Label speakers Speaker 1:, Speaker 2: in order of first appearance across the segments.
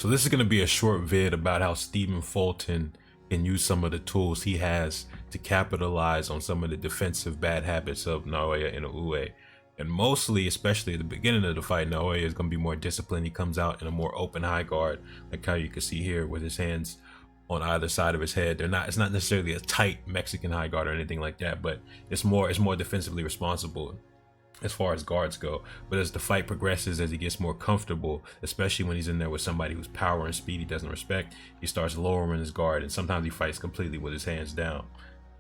Speaker 1: So this is going to be a short vid about how Stephen Fulton can use some of the tools he has to capitalize on some of the defensive bad habits of Naoya and Inoue. And mostly, especially at the beginning of the fight, Naoya is going to be more disciplined. He comes out in a more open high guard, like how you can see here with his hands on either side of his head. It's not necessarily a tight Mexican high guard or anything like that, but it's more defensively responsible as far as guards go. But as the fight progresses, as he gets more comfortable, especially when he's in there with somebody whose power and speed he doesn't respect, he starts lowering his guard, and sometimes he fights completely with his hands down.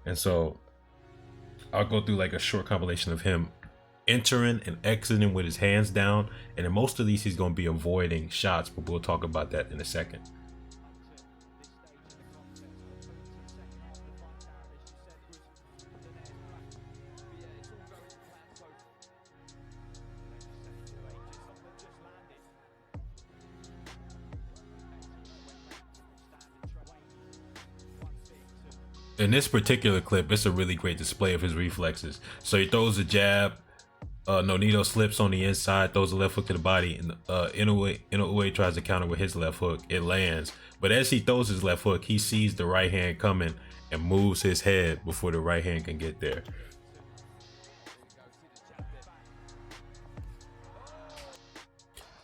Speaker 1: And so I'll go through like a short compilation of him entering and exiting with his hands down, and in most of these he's going to be avoiding shots, but we'll talk about that in a second. In this particular clip, it's a really great display of his reflexes. So he throws a jab, Nonito slips on the inside, throws a left hook to the body, and Inoue tries to counter with his left hook. It lands, but as he throws his left hook, he sees the right hand coming and moves his head before the right hand can get there.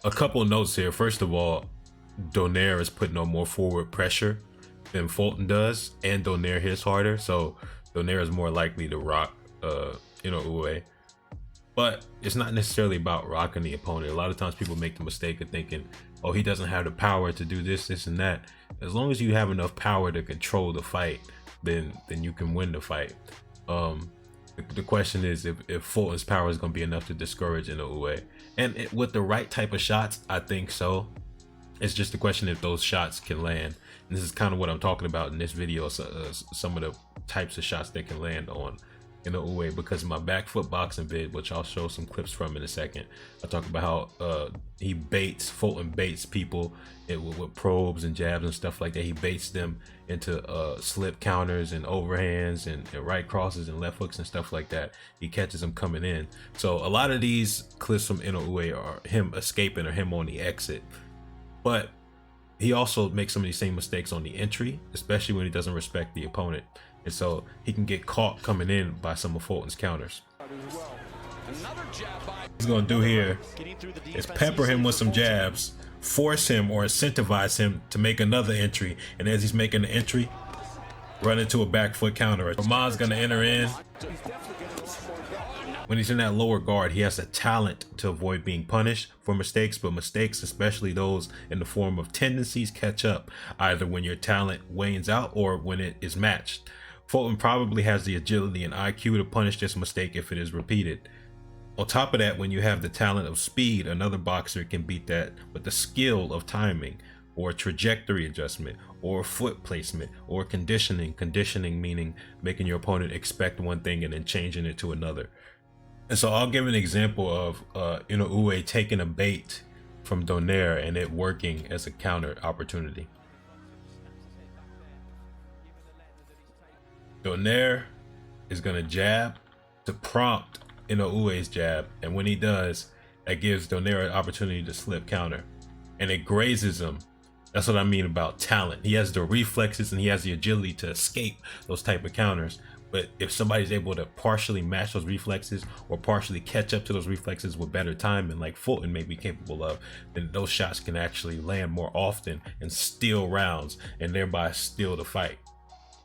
Speaker 1: A couple notes here. First of all, Donaire is putting on more forward pressure than Fulton does, and Donaire hits harder, so Donaire is more likely to rock Inoue. But it's not necessarily about rocking the opponent. A lot of times people make the mistake of thinking, oh, he doesn't have the power to do this, and that. As long as you have enough power to control the fight, then you can win the fight. The question is if Fulton's power is going to be enough to discourage Inoue. And with the right type of shots, I think so. It's just a question if those shots can land. And this is kind of what I'm talking about in this video, some of the types of shots that can land on Inoue, because in my back foot boxing vid, which I'll show some clips from in a second, I talk about how Fulton baits people with probes and jabs and stuff like that. He baits them into slip counters and overhands and right crosses and left hooks and stuff like that. He catches them coming in. So a lot of these clips from Inoue are him escaping or him on the exit. But he also makes some of these same mistakes on the entry, especially when he doesn't respect the opponent. And so he can get caught coming in by some of Fulton's counters. What he's going to do here is pepper him with some jabs, force him or incentivize him to make another entry. And as he's making the entry, run into a back foot counter. Roman's going to enter in. When he's in that lower guard, he has a talent to avoid being punished for mistakes, but mistakes, especially those in the form of tendencies, catch up, either when your talent wanes out or when it is matched. Fulton probably has the agility and IQ to punish this mistake if it is repeated. On top of that, when you have the talent of speed, another boxer can beat that with the skill of timing, or trajectory adjustment, or foot placement, or conditioning. Conditioning meaning making your opponent expect one thing and then changing it to another. And so I'll give an example of Inoue taking a bait from Donaire and it working as a counter opportunity. Donaire is going to jab to prompt Inoue's jab, and when he does, that gives Donaire an opportunity to slip counter, and it grazes him. That's what I mean about talent. He has the reflexes and he has the agility to escape those type of counters. But if somebody's able to partially match those reflexes or partially catch up to those reflexes with better timing, like Fulton may be capable of, then those shots can actually land more often and steal rounds and thereby steal the fight.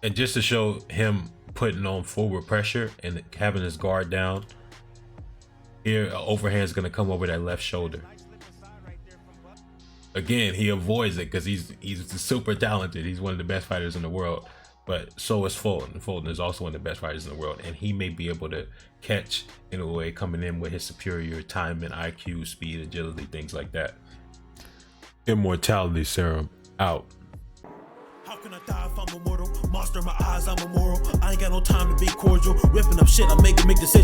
Speaker 1: And just to show him putting on forward pressure and having his guard down, here an overhand is going to come over that left shoulder. Again, he avoids it because he's super talented. He's one of the best fighters in the world. But so is Fulton. Fulton is also one of the best fighters in the world, and he may be able to catch Inoue coming in with his superior timing, IQ, speed, agility, things like that. Immortality Serum out.
Speaker 2: How can I die if I'm immortal? Monster in my eyes, I'm immoral. I ain't got no time to be cordial. Ripping up shit, I make decisions.